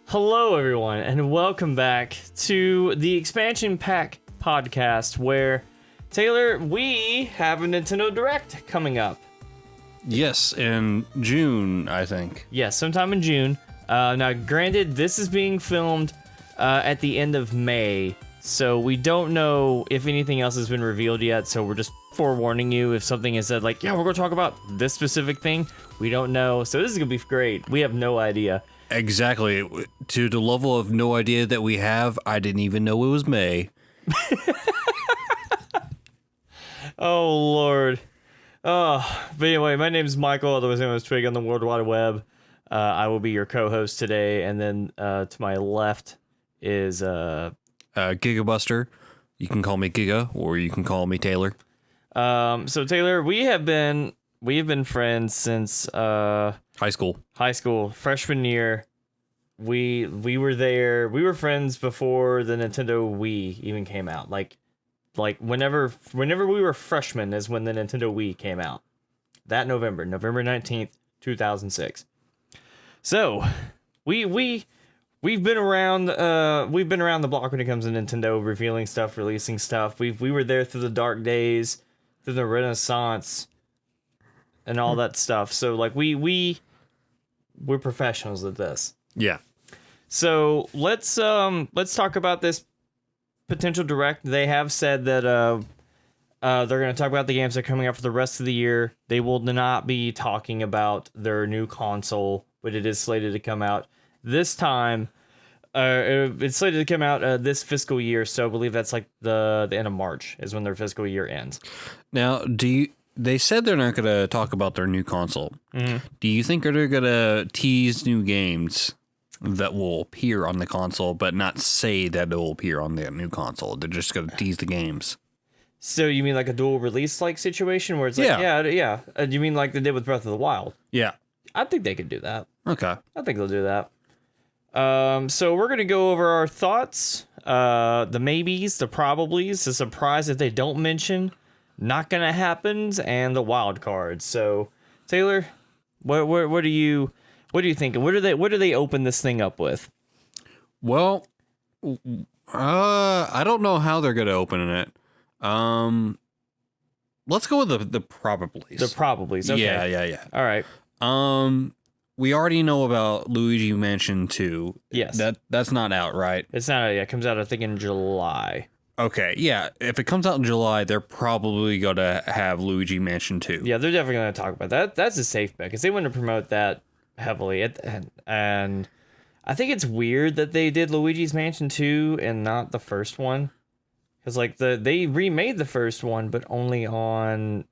Hello, everyone, and welcome back to the Expansion Pack podcast, where, Taylor, we have a Nintendo Direct coming up. Yes, in June, I think. Yes, sometime in June. Now, granted, this is being filmed at the end of May, so we don't know if anything else has been revealed yet, so we're just forewarning you if something is said, like, yeah, we're going to talk about this specific thing. We don't know, so this is going to be great. We have no idea. Exactly. To the level of no idea that we have, I didn't even know it was May. Oh, Lord. Oh, but anyway, my name is Michael, otherwise known as Twig on the World Wide Web. I will be your co-host today, and then to my left is... GigaBuster. You can call me Giga, or you can call me Taylor. So, Taylor, we have been friends since... High school. Freshman year. We were there. We were friends before the Nintendo Wii even came out. Like whenever we were freshmen is when the Nintendo Wii came out. That November 19th, 2006. So, we've been around the block when it comes to Nintendo revealing stuff, releasing stuff. We were there through the dark days, through the Renaissance, and all that stuff. So like we're professionals at this. Yeah. So let's talk about this potential direct. They have said that they're going to talk about the games that are coming out for the rest of the year. They will not be talking about their new console, but it is slated to come out this time. It's slated to come out this fiscal year, so I believe that's like the end of March is when their fiscal year ends. Now, they said they're not going to talk about their new console. Mm-hmm. Do you think they're going to tease new games that will appear on the console, but not say that it will appear on the new console? They're just going to tease the games. So you mean like a dual release like situation where it's like, yeah. You mean like they did with Breath of the Wild? Yeah. I think they could do that. Okay. I think they'll do that. So we're going to go over our thoughts, the maybes, the probablys, the surprise if they don't mention, not gonna happen, and the wild cards. So, Taylor, what are you thinking? What do they open this thing up with? Well, I don't know how they're gonna open it. Let's go with the probablys. The probablys. Okay. Yeah. All right. We already know about Luigi Mansion 2. Yes. That's not out, right? It's not out yet. It comes out, I think, in July. Okay, yeah. If it comes out in July, they're probably going to have Luigi Mansion 2. Yeah, they're definitely going to talk about that. That's a safe bet, because they want to promote that heavily. And I think it's weird that they did Luigi's Mansion 2 and not the first one. Because, like, they remade the first one, but only on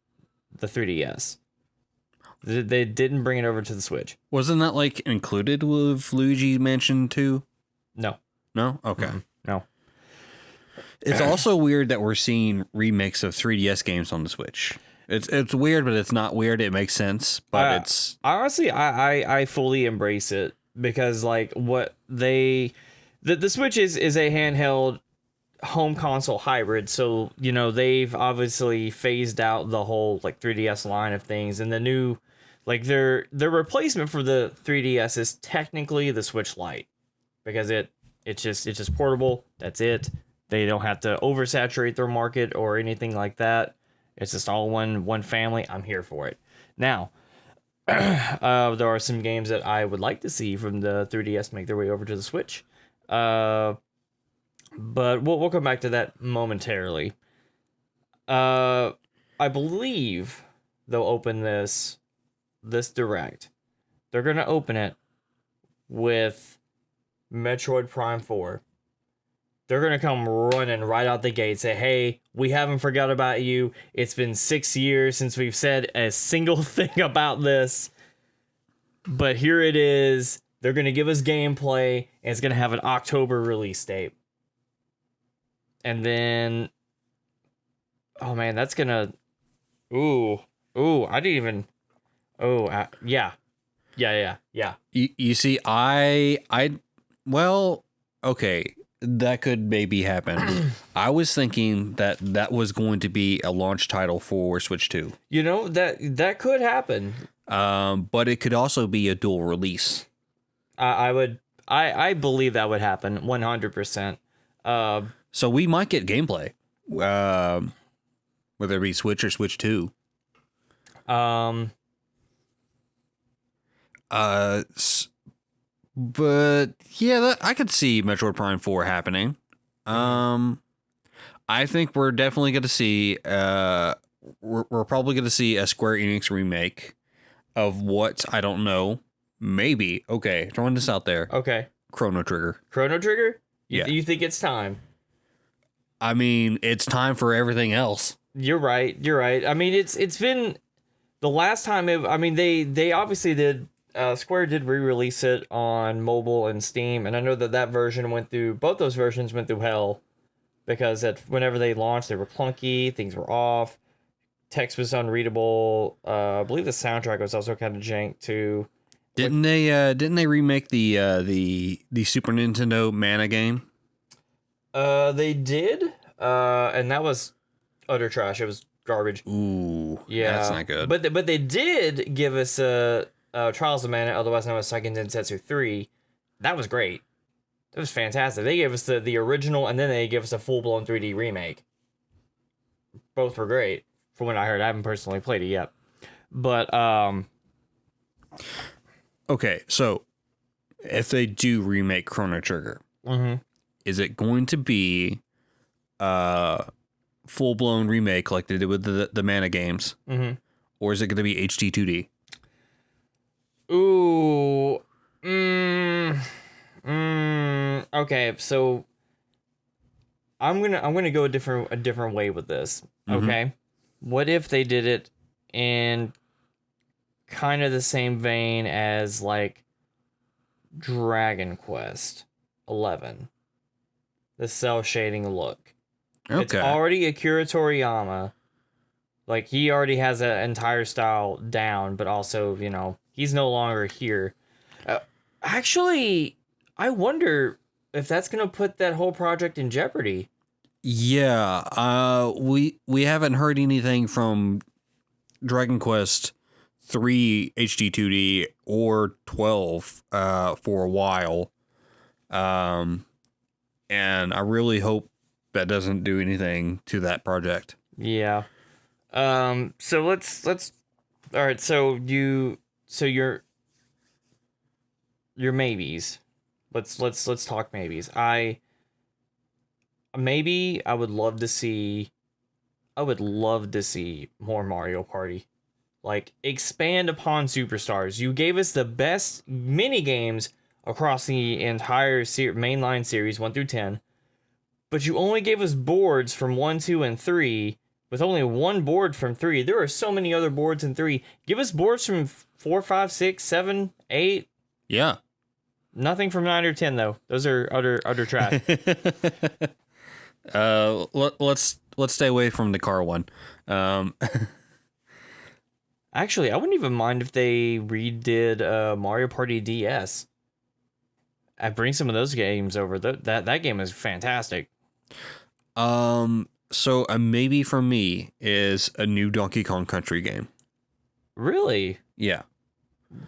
the 3DS. They didn't bring it over to the Switch. Wasn't that, like, included with Luigi Mansion 2? No. No? Okay. Mm-hmm. No. It's also weird that we're seeing remakes of 3DS games on the Switch. It's weird, but it's not weird. It makes sense, but it's... Honestly, I fully embrace it, because, like, what the Switch is a handheld home console hybrid, so, you know, they've obviously phased out the whole, like, 3DS line of things, and the new... Like, their replacement for the 3DS is technically the Switch Lite, because it's just portable. That's it. They don't have to oversaturate their market or anything like that. It's just all one family. I'm here for it. Now, there are some games that I would like to see from the 3DS make their way over to the Switch, but we'll come back to that momentarily. I believe they'll open this Direct. They're gonna open it with Metroid Prime 4. They're going to come running right out the gate, say, hey, we haven't forgot about you. It's been 6 years since we've said a single thing about this. But here it is. They're going to give us gameplay, and it's going to have an October release date. And then... Oh, man, that's going to... Ooh, I didn't even... Yeah. You see, well, okay... That could maybe happen. I was thinking that was going to be a launch title for Switch 2. You know, that could happen. But it could also be a dual release. I I believe that would happen 100%. So we might get gameplay, whether it be Switch or Switch 2. Um, But yeah, I could see Metroid Prime 4 happening. I think we're definitely going to see. We're probably going to see a Square Enix remake of what I don't know. Maybe throwing this out there. okay. Chrono Trigger. Chrono Trigger? Yeah. You think it's time? I mean, it's time for everything else. You're right. I mean, it's been the last time. They obviously did. Square did re-release it on mobile and Steam, and I know that version went through. Both those versions went through hell because whenever they launched, they were clunky. Things were off. Text was unreadable. I believe the soundtrack was also kind of jank too. Didn't they remake the Super Nintendo Mana game? They did. And that was utter trash. It was garbage. Ooh, yeah, that's not good. But they did give us Trials of Mana, otherwise known as Seiken Densetsu 3. That was great. It was fantastic. They gave us the original, and then they gave us a full-blown 3D remake. Both were great, from what I heard. I haven't personally played it yet. But, okay, so if they do remake Chrono Trigger, mm-hmm. is it going to be a full-blown remake like they did with the Mana games? Mm-hmm. Or is it going to be HD 2D? Ooh. Okay, so I'm gonna go a different way with this. Okay. What if they did it in kind of the same vein as like Dragon Quest 11? The cell shading look. Okay. It's already Akira Toriyama. Like, he already has an entire style down, but also, he's no longer here. Actually, I wonder if that's going to put that whole project in jeopardy. Yeah, we haven't heard anything from Dragon Quest 3 HD 2D or 12 for a while. And I really hope that doesn't do anything to that project. Yeah. So let's all right, so your maybes. Let's talk maybes. I would love to see more Mario Party. Like, expand upon Superstars. You gave us the best mini games across the entire mainline series 1 through 10, but you only gave us boards from 1, 2, and 3. With only one board from 3, there are so many other boards in 3. Give us boards from 4, 5, 6, 7, 8. Yeah. Nothing from 9 or 10 though. Those are utter trash. Let's stay away from the car one. Actually, I wouldn't even mind if they redid Mario Party DS. I'd bring some of those games over. That game is fantastic. So a maybe from me is a new Donkey Kong Country game. Really? Yeah.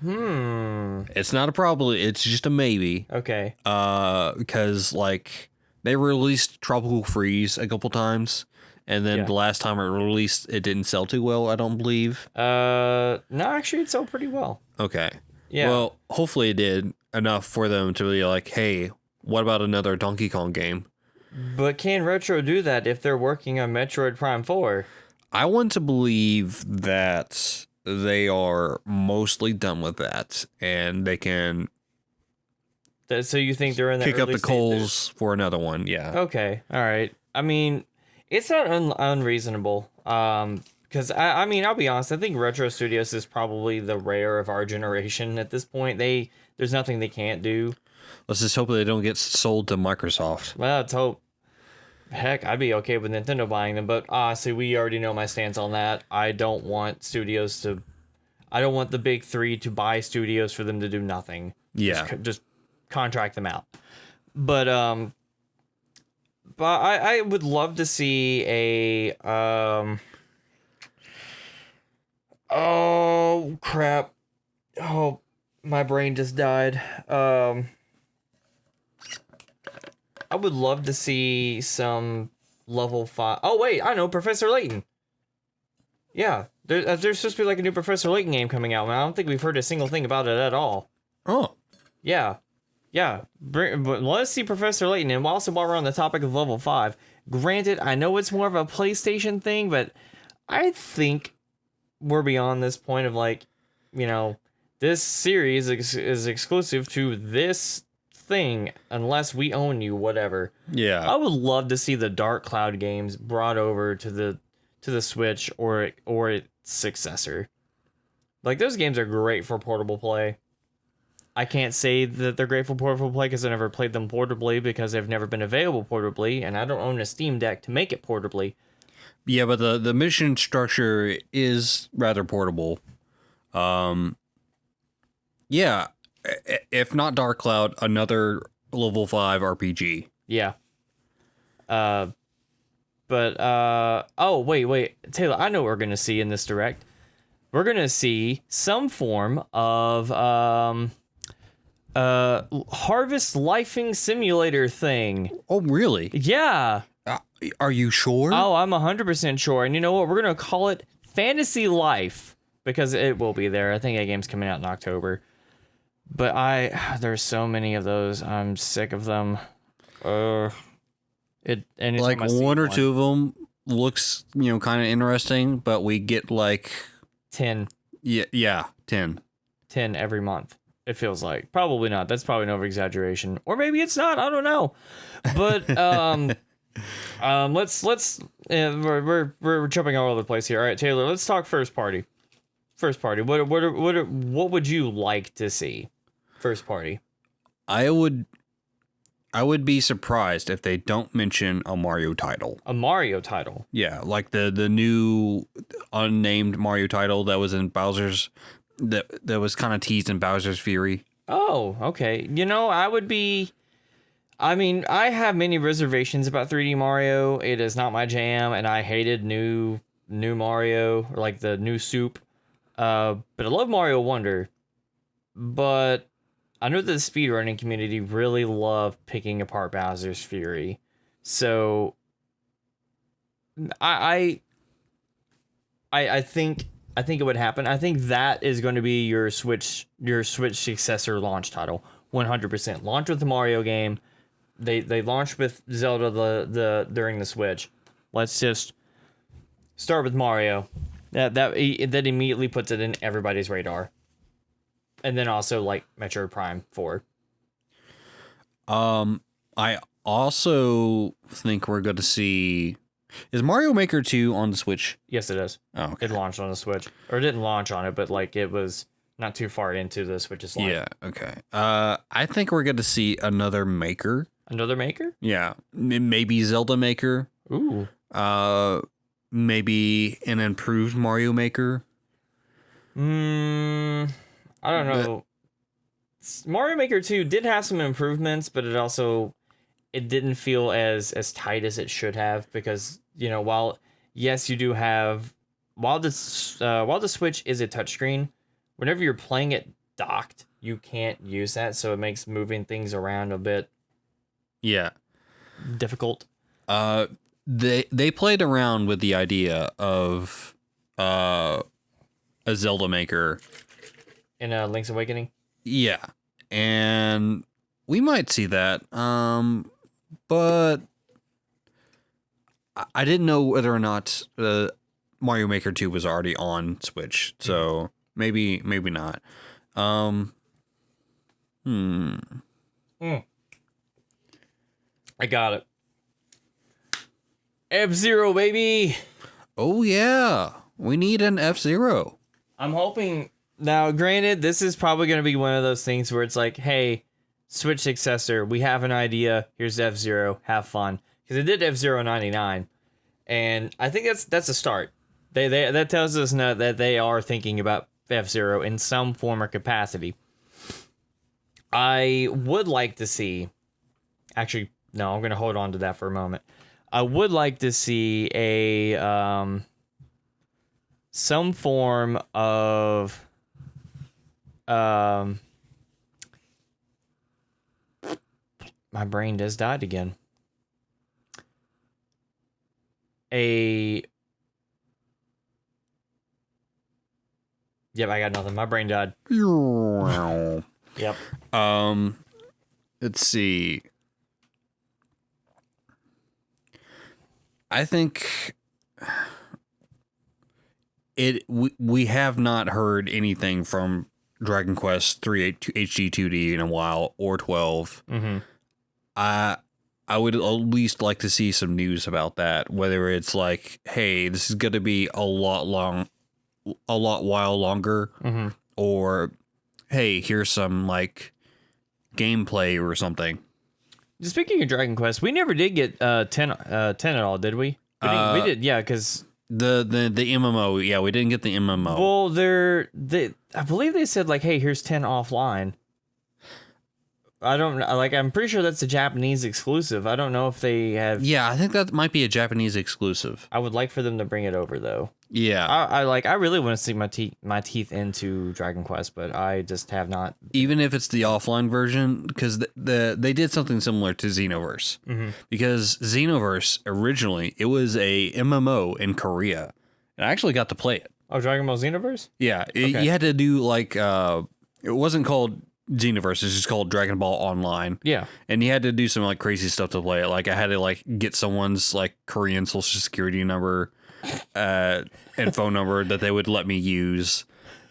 It's not a probably, it's just a maybe. Okay. Because like they released Tropical Freeze a couple times, and then the last time it released, it didn't sell too well, I don't believe. No, actually it sold pretty well. Okay. Yeah. Well, hopefully it did enough for them to be like, hey, what about another Donkey Kong game? But can Retro do that if they're working on Metroid Prime 4? I want to believe that they are mostly done with that, and they can So you think they're in the kick up early the coals for another one? Yeah. Okay, all right. I mean, it's not unreasonable. Because I mean, I'll be honest. I think Retro Studios is probably the rare of our generation at this point. There's nothing they can't do. Let's just hope they don't get sold to Microsoft. Well, let's hope. Heck, I'd be okay with Nintendo buying them, but honestly, we already know my stance on that. I don't want the big three to buy studios for them to do nothing. Yeah. Just contract them out. But I would love to see a oh crap. Oh, my brain just died. I would love to see some level 5. Oh wait, I know Professor Layton. Yeah, there's supposed to be like a new Professor Layton game coming out, and I don't think we've heard a single thing about it at all. Oh. Yeah. But let's see Professor Layton. And while we're on the topic of level 5, granted, I know it's more of a PlayStation thing, but I think we're beyond this point of like, you know, this series is exclusive to this thing unless we own you, whatever. Yeah. I would love to see the Dark Cloud games brought over to the Switch or its successor. Like, those games are great for portable play. I can't say that they're great for portable play because I never played them portably because they've never been available portably, and I don't own a Steam Deck to make it portably. Yeah, but the mission structure is rather portable. Yeah, if not Dark Cloud, another level 5 RPG. Yeah. Oh, wait, Taylor, I know what we're going to see in this direct. We're going to see some form of harvest lifing simulator thing. Oh, really? Yeah. Are you sure? Oh, I'm 100% sure. And you know what? We're going to call it Fantasy Life because it will be there. I think that game's coming out in October. But there's so many of those. I'm sick of them. Like one or two of them looks, kind of interesting, but we get like 10. Yeah, 10. 10 every month. It feels like. Probably not. That's probably an over-exaggeration. Or maybe it's not. I don't know. But we're jumping all over the place here. All right, Taylor, let's talk first party. First party. What would you like to see? First party. I would be surprised if they don't mention a Mario title. A Mario title? Yeah, like the new unnamed Mario title that was in Bowser's that was kind of teased in Bowser's Fury. Oh, okay. I have many reservations about 3D Mario. It is not my jam, and I hated new Mario, or like the new soup. But I love Mario Wonder. But I know that the speedrunning community really loved picking apart Bowser's Fury. So I think it would happen. I think that is going to be your Switch successor launch title. 100%. Launch with the Mario game. They launched with Zelda the during the Switch. Let's just start with Mario. That immediately puts it in everybody's radar. And then also like Metroid Prime 4. I also think we're going to see. Is Mario Maker 2 on the Switch? Yes, it is. Oh, okay. It launched on the Switch. Or it didn't launch on it, but like it was not too far into the Switch's life. Yeah, okay. I think we're going to see another Maker. Another Maker? Yeah. Maybe Zelda Maker. Ooh. Maybe an improved Mario Maker. I don't know. Mario Maker 2 did have some improvements, but it didn't feel as tight as it should have because, while yes, you do have while the Switch is a touchscreen, whenever you're playing it docked, you can't use that, so it makes moving things around a bit difficult. They played around with the idea of a Zelda Maker in Link's Awakening. Yeah, and we might see that. But I didn't know whether or not Mario Maker 2 was already on Switch, so maybe not. I got it. F-Zero, baby. Oh yeah, we need an F-Zero. I'm hoping. Now, granted, this is probably going to be one of those things where it's like, hey, Switch successor, we have an idea. Here's F-Zero. Have fun. Because they did F-Zero 99. And I think that's a start. That tells us now that they are thinking about F-Zero in some form or capacity. I would like to see... Actually, no, I'm going to hold on to that for a moment. I would like to see some form of... My brain just died again. Yep, I got nothing. My brain died. Yep. Let's see. I think we have not heard anything from Dragon Quest 3 HD 2D in a while, or 12. Mm-hmm. I would at least like to see some news about that. Whether it's like, hey, this is going to be a lot while longer, Mm-hmm. or hey, here's some like gameplay or something. Speaking of Dragon Quest, we never did get 10 at all, did we? We did, yeah, because the MMO, yeah, we didn't get the MMO. well, I believe they said like, hey, here's 10 offline. I don't know, like, I'm pretty sure that's a Japanese exclusive. I don't know if they have. Yeah, I think that might be a Japanese exclusive. I would like for them to bring it over though. Yeah, I really want to sink my teeth into Dragon Quest, but I just have not. even if it's the offline version, because they did something similar to Xenoverse. Mm-hmm. Because Xenoverse originally, it was a MMO in Korea, and I actually got to play it. Oh, Dragon Ball Xenoverse? Yeah, Okay. you had to do like it wasn't called Xenoverse, it's just called Dragon Ball Online. Yeah. And you had to do some like crazy stuff to play it. Like I had to like get someone's like Korean social security number and phone number that they would let me use.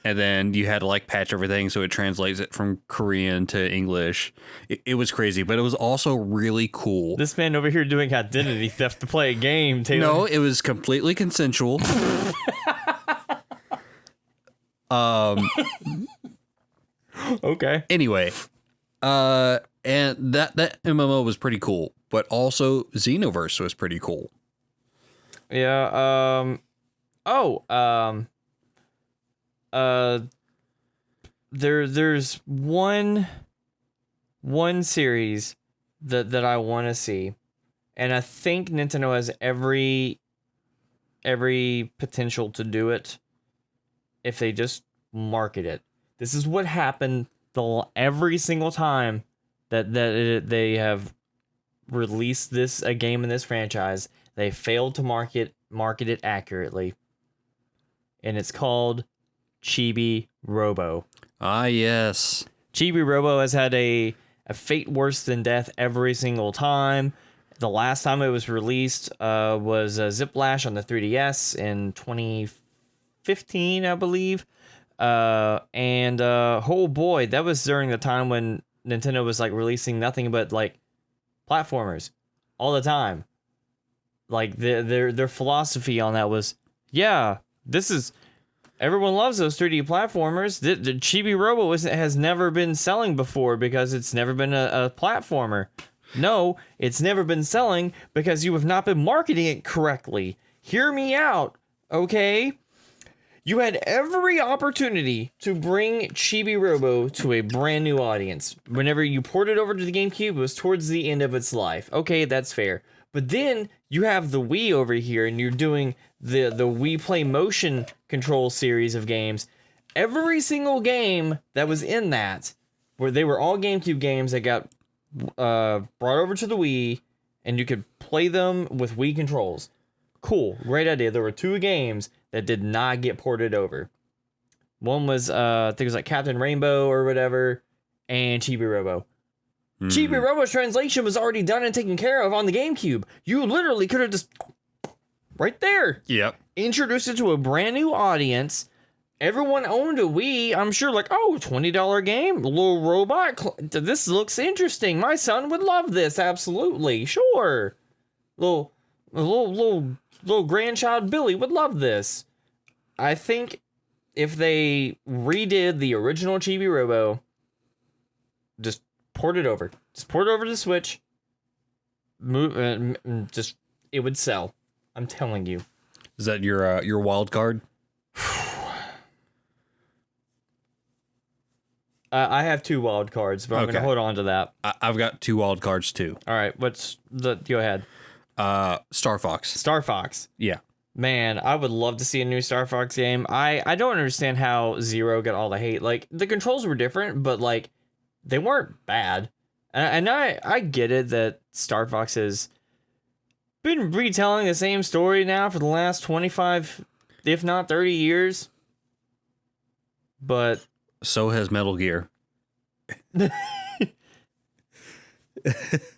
And then you had to like patch everything so it translates it from Korean to English. It was crazy, but it was also really cool. This man over here doing identity theft to play a game, Taylor. No, it was completely consensual. Okay. Anyway, and that MMO was pretty cool, but also Xenoverse was pretty cool. Yeah. There's one series that I want to see, and I think Nintendo has every potential to do it if they just market it. This is what happened every single time that they have released a game in this franchise. They failed to market it accurately, and it's called Chibi Robo. Ah, yes. Chibi Robo has had a fate worse than death every single time. The last time it was released was Ziplash on the 3DS in 2015, I believe. Oh boy, that was during the time when Nintendo was like releasing nothing but like platformers all the time. Like their philosophy on that was, yeah, this is, everyone loves those 3D platformers. The Chibi Robo has never been selling before because it's never been a platformer. No, it's never been selling because you have not been marketing it correctly. Hear me out, okay? You had every opportunity to bring Chibi Robo to a brand new audience. Whenever you ported over to the GameCube, it was towards the end of its life. Okay, that's fair. But then you have the Wii over here, and you're doing the Wii Play Motion Control series of games. Every single game that was in that, where they were all GameCube games that got brought over to the Wii, and you could play them with Wii controls. Cool, great idea. There were two games that did not get ported over. One was, I think it was like Captain Rainbow or whatever, and Chibi Robo. Chibi Robo's translation was already done and taken care of on the GameCube. You literally could have just, right there, Yep. introduced it to a brand new audience. Everyone owned a Wii. I'm sure, like, oh, $20 game, a little robot. This looks interesting. My son would love this. Absolutely, sure. Little grandchild Billy would love this. I think if they redid the original Chibi Robo, just port it over. Just port it over to the Switch. It would sell. I'm telling you. Is that your wild card? I have two wild cards, but I'm going to hold on to that. I've got two wild cards too. All right, go ahead. Star Fox. Star Fox. Yeah. Man, I would love to see a new Star Fox game. I don't understand how Zero got all the hate. Like, the controls were different, but, like, they weren't bad. And I get it that Star Fox has been retelling the same story now for the last 25, if not 30 years. But So has Metal Gear.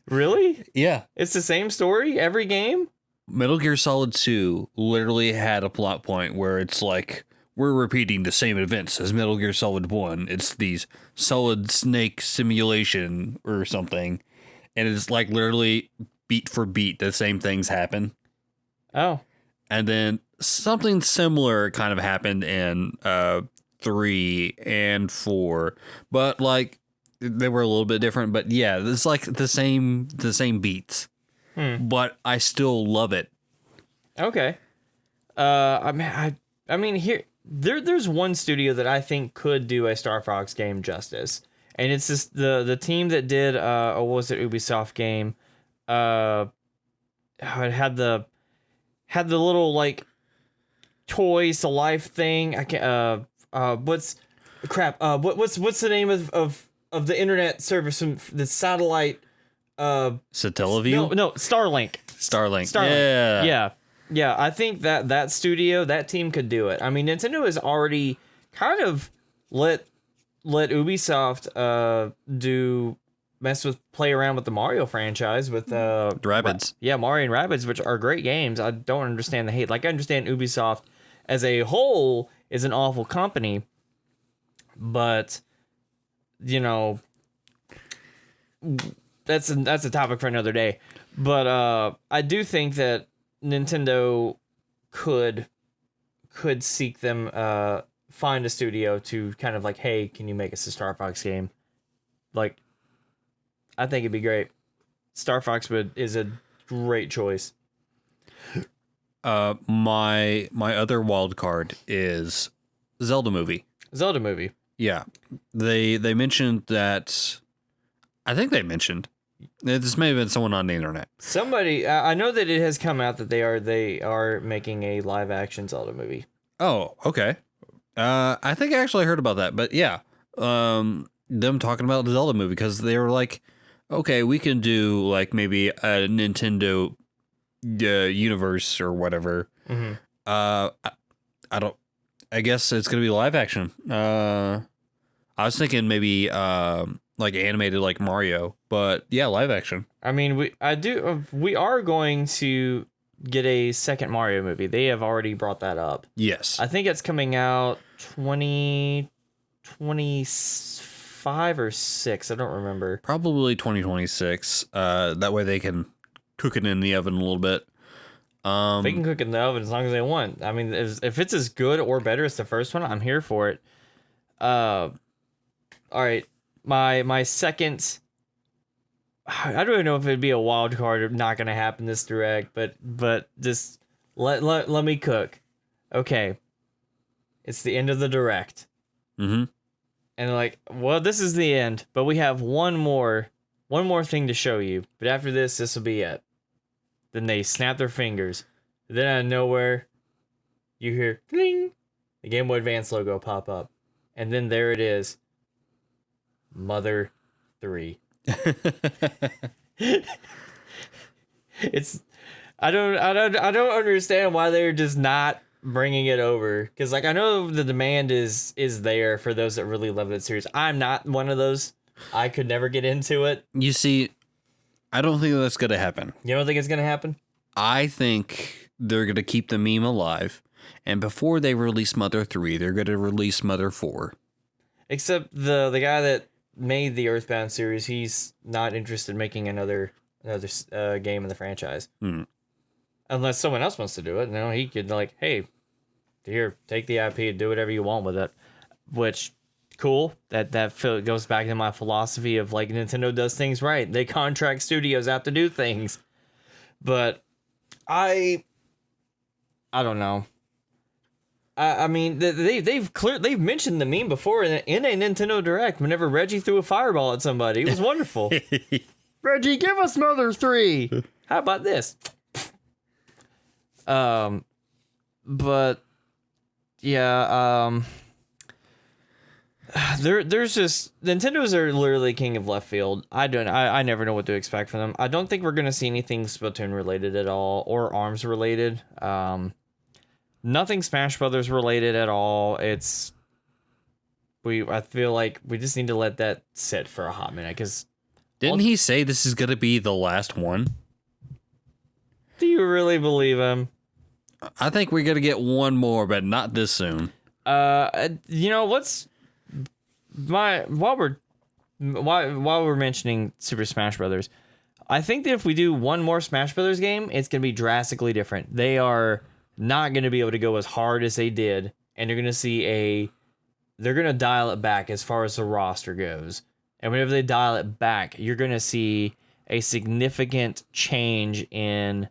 really? Yeah. It's the same story every game? Metal Gear Solid 2 literally had a plot point where it's like, we're repeating the same events as Metal Gear Solid 1. It's these Solid Snake simulation or something. And it's like literally beat for beat, the same things happen. Oh. And then something similar kind of happened in 3 and 4. But like, they were a little bit different. But yeah, it's like the same beats. But I still love it. Okay. I mean, there's one studio that I think could do a Star Fox game justice, and it's this the team that did what was it, Ubisoft game? It had the little like toys to life thing. I can't. What's the name of the internet service from the satellite? Satellaview? No, Starlink. Starlink. Yeah. I think that studio, that team could do it. I mean, Nintendo has already kind of let Ubisoft play around with the Mario franchise with Rabbids. Mario and Rabbids, which are great games. I don't understand the hate. Like, I understand Ubisoft as a whole is an awful company, but you know, that's a topic for another day. But I do think that Nintendo could seek them, find a studio to kind of like, hey, can you make us a Star Fox game? Like, I think it'd be great. Star Fox is a great choice. My other wild card is Zelda movie. Zelda movie. Yeah, they mentioned that. I think they mentioned. This may have been someone on the internet. Somebody, I know that it has come out that they are making a live action Zelda movie. Oh, okay. I think I actually heard about that, but yeah, them talking about the Zelda movie because they were like, okay, we can do like maybe a Nintendo universe or whatever. Mm-hmm. I guess it's gonna be live action. I was thinking maybe like animated like Mario, but yeah, live action. I mean, we are going to get a second Mario movie. They have already brought that up. Yes. I think it's coming out 2025 or 6. I don't remember. Probably 2026. That way they can cook it in the oven a little bit. They can cook it in the oven as long as they want. I mean, if it's as good or better as the first one, I'm here for it. All right. My second, I don't even know if it'd be a wild card or not going to happen this direct, but just let me cook. Okay. It's the end of the direct. Mm-hmm. And like, well, this is the end, but we have one more thing to show you. But after this will be it. Then they snap their fingers. Then out of nowhere, you hear ding, the Game Boy Advance logo pop up. And then there it is. Mother 3. It's I don't understand why they're just not bringing it over, because like I know the demand is there for those that really love that series. I'm not one of those. I could never get into it. You see, I don't think that's gonna happen. You don't think it's gonna happen? I think they're gonna keep the meme alive, and before they release Mother 3, they're gonna release Mother 4. Except the guy that made the Earthbound series, he's not interested in making another game in the franchise. Unless someone else wants to do it. You know, he could like, hey, here, take the IP and do whatever you want with it. Which, cool. That goes back to my philosophy of like Nintendo does things right. They contract studios out to do things. But I don't know. I mean, they've mentioned the meme before in a Nintendo Direct whenever Reggie threw a fireball at somebody. It was wonderful. Reggie, give us Mother 3. How about this? But yeah, There's just Nintendo's are literally king of left field. I never know what to expect from them. I don't think we're gonna see anything Splatoon related at all or ARMS related. Nothing Smash Brothers related at all. I feel like we just need to let that sit for a hot minute because Didn't he say this is gonna be the last one? do you really believe him? I think we're gonna get one more, but not this soon. Let's while we're mentioning Super Smash Brothers, I think that if we do one more Smash Brothers game, it's gonna be drastically different. They are not gonna be able to go as hard as they did, and you're gonna see they're gonna dial it back as far as the roster goes. And whenever they dial it back, you're gonna see a significant change in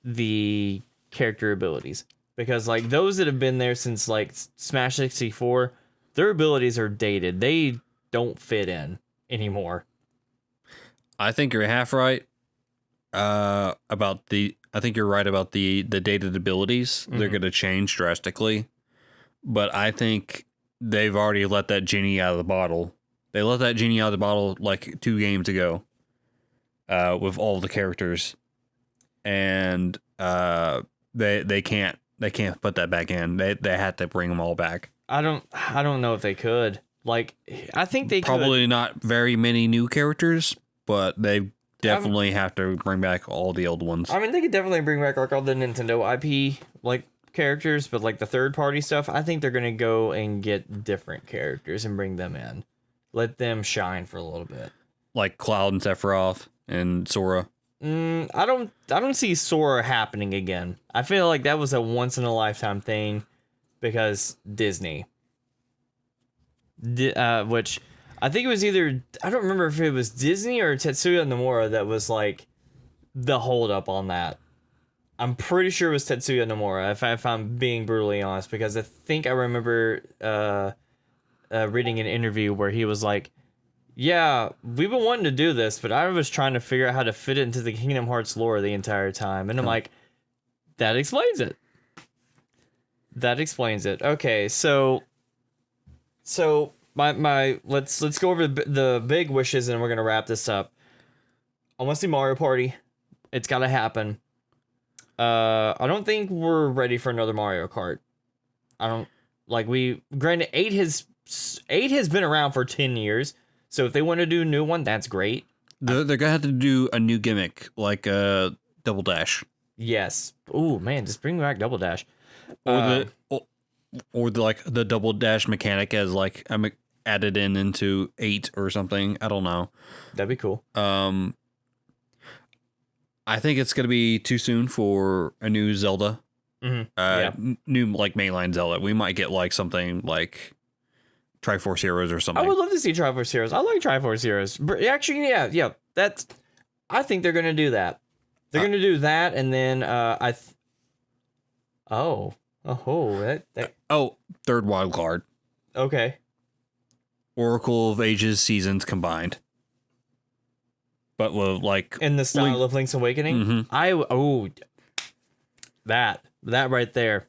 the character abilities. Because like those that have been there since like Smash 64, their abilities are dated. They don't fit in anymore. I think you're half right. I think you're right about the dated abilities. They're gonna change drastically. But I think they've already let that genie out of the bottle. They let that genie out of the bottle like 2 games ago. With all the characters. And they can't put that back in. They had to bring them all back. I don't know if they could. Like I think they probably could. Not very many new characters, but they definitely have to bring back all the old ones. I mean, they could definitely bring back like all the Nintendo IP like characters, but like the third party stuff, I think they're gonna go and get different characters and bring them in, let them shine for a little bit. Like Cloud and Sephiroth and Sora. I don't see Sora happening again. I feel like that was a once in a lifetime thing because Disney. Which I think it was either, I don't remember if it was Disney or Tetsuya Nomura that was like the hold up on that. I'm pretty sure it was Tetsuya Nomura, if I'm being brutally honest, because I think I remember reading an interview where he was like, yeah, we've been wanting to do this, but I was trying to figure out how to fit it into the Kingdom Hearts lore the entire time. And I'm like, that explains it. That explains it. Okay, so my let's go over the big wishes and we're going to wrap this up. I want to see Mario Party. It's got to happen. I don't think we're ready for another Mario Kart. Granted 8 has been around for 10 years. So if they want to do a new one, that's great. They're going to have to do a new gimmick, like Double Dash. Yes. Ooh, man, just bring back Double Dash. Or the Double Dash mechanic as like added into 8 or something. I don't know. That'd be cool. I think it's going to be too soon for a new Zelda. Mm-hmm. New like mainline Zelda. We might get like something like Triforce Heroes or something. I would love to see Triforce Heroes. I like Triforce Heroes. Actually, yeah. I think they're gonna do that. They're gonna do that, and then third wild card. Okay. Oracle of Ages seasons combined, but with like in the style of Link's Awakening. Mm-hmm. That right there.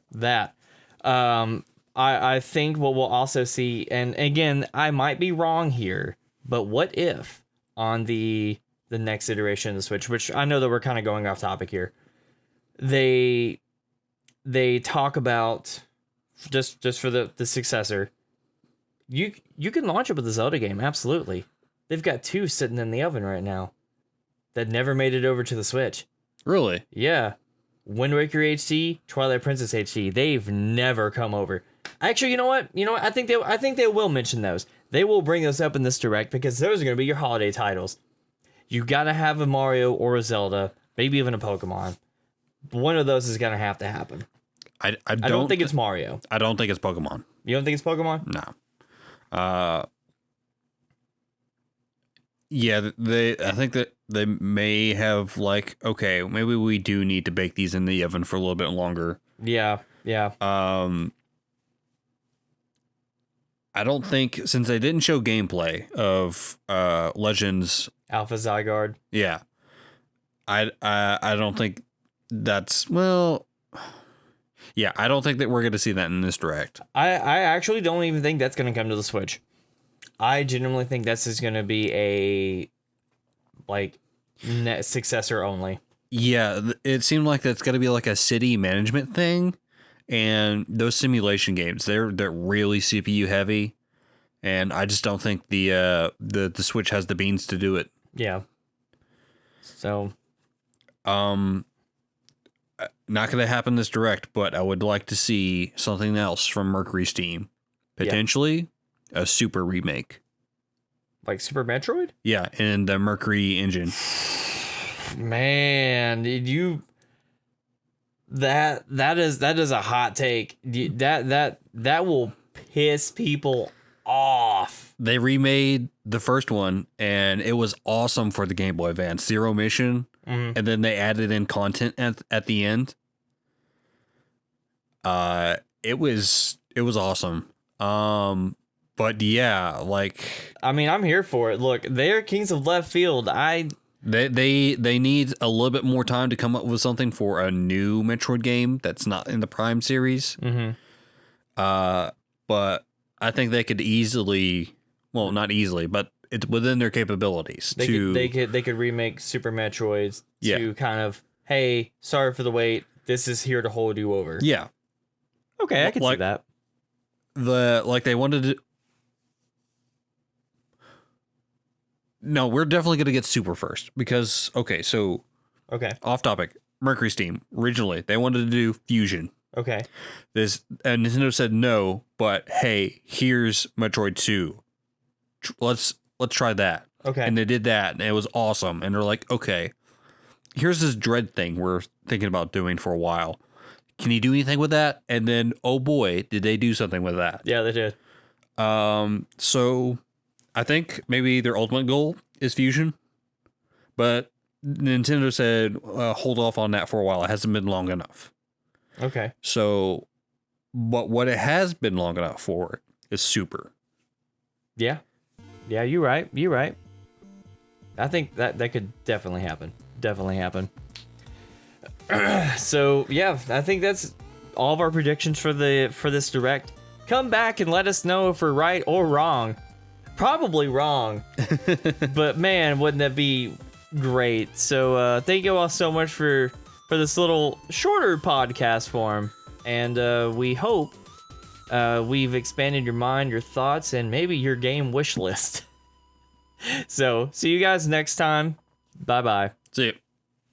I think what we'll also see, and again, I might be wrong here, but what if on the next iteration of the Switch, which I know that we're kind of going off topic here, they talk about just for the successor, you can launch it with a Zelda game, absolutely. They've got 2 sitting in the oven right now that never made it over to the Switch. Really? Yeah. Wind Waker HD, Twilight Princess HD. They've never come over. Actually, you know what? I think they will mention those. They will bring those up in this direct because those are going to be your holiday titles. You got to have a Mario or a Zelda, maybe even a Pokemon. One of those is going to have to happen. I don't think it's Mario. I don't think it's Pokemon. You don't think it's Pokemon? No. Yeah, I think that they may have like, okay, maybe we do need to bake these in the oven for a little bit longer. Yeah. I don't think, since they didn't show gameplay of Legends Alpha Zygarde. Yeah. I don't think that's, well, yeah, I don't think that we're going to see that in this direct. I actually don't even think that's going to come to the Switch. I genuinely think this is going to be a like successor only. Yeah, it seemed like that's going to be like a city management thing, and those simulation games they're really CPU heavy, and I just don't think the Switch has the beans to do it. Yeah. So, not going to happen this direct, but I would like to see something else from Mercury's team, potentially a Super remake, like Super Metroid. Yeah, and the Mercury engine. Man, did you? That is a hot take. That will piss people off. They remade the first one, and it was awesome for the Game Boy Advance. Zero Mission, and then they added in content at the end. It was awesome. But yeah, like, I mean, I'm here for it. Look, they're kings of left field. They need a little bit more time to come up with something for a new Metroid game that's not in the Prime series. But I think they could easily, well, not easily, but it's within their capabilities. They could remake Super Metroids to kind of, hey, sorry for the wait. This is here to hold you over. Yeah. Okay, I can see that. They wanted to. No, we're definitely going to get Super first because, okay, off topic. Mercury's team, originally, they wanted to do Fusion. Okay. And Nintendo said no, but hey, here's Metroid 2. Let's try that. Okay. And they did that, and it was awesome. And they're like, okay, here's this Dread thing we're thinking about doing for a while. Can you do anything with that? And then, oh boy, did they do something with that. Yeah, they did. So I think maybe their ultimate goal is Fusion, but Nintendo said, hold off on that for a while. It hasn't been long enough. Okay. So, but what it has been long enough for is Super. Yeah. Yeah, you're right. You're right. I think that could definitely happen. Definitely happen. So, yeah, I think that's all of our predictions for this Direct. Come back and let us know if we're right or wrong. Probably wrong. But man, wouldn't that be great? So thank you all so much for this little shorter podcast form. And we hope we've expanded your mind, your thoughts, and maybe your game wish list. So see you guys next time. Bye-bye. See you.